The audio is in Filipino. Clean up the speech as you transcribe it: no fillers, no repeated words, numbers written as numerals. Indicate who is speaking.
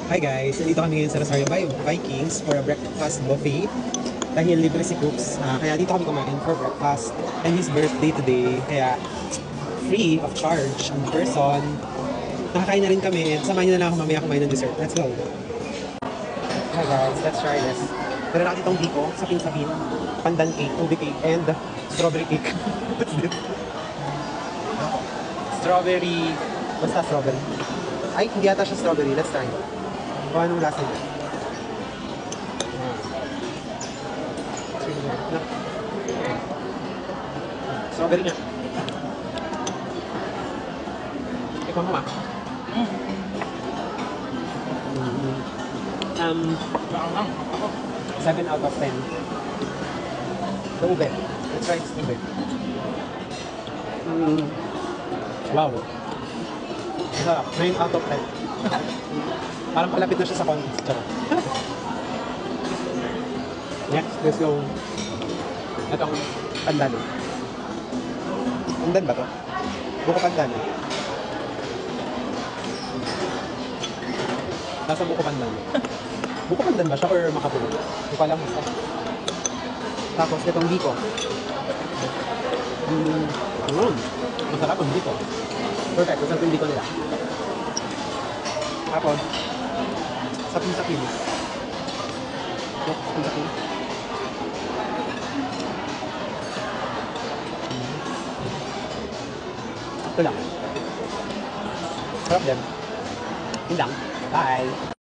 Speaker 1: Hi guys! Nandito kami ngayon sa Rosario Vikings for a breakfast buffet. Dahil libre si Cooks, kaya dito kami kumain for breakfast. And his birthday today, kaya free of charge ang person. Nakakain na rin kami. Samahan niyo na lang ako mamaya kumain ng dessert. Let's go! Hi guys, let's try this. Meron ako ditong biko, sapin-sapin, pandan cake, ube cake, and strawberry cake. What's this? Strawberry, basta strawberry. Ay, hindi ata siya strawberry. Let's try. Kung anong lasa niya. Strawberry niya. Ikaw mo 7 out of 10. The ube. Let's try this ube. Wow. Sarap. 9 out of 10. Parang palapit na siya sa contest. Charot. Next, let's go. Itong pandan. Pandan ba to? Buko pandan. Nasa buko pandan. Buko pandan ba siya or makapulo? Hindi ko alam basta. Tapos itong biko. Masarap ang biko. Perfect. Masarap yung biko nila. Tapos, sapin-sapin. Sapin-sapin. Ito lang. Sarap din. Yun lang. Bye!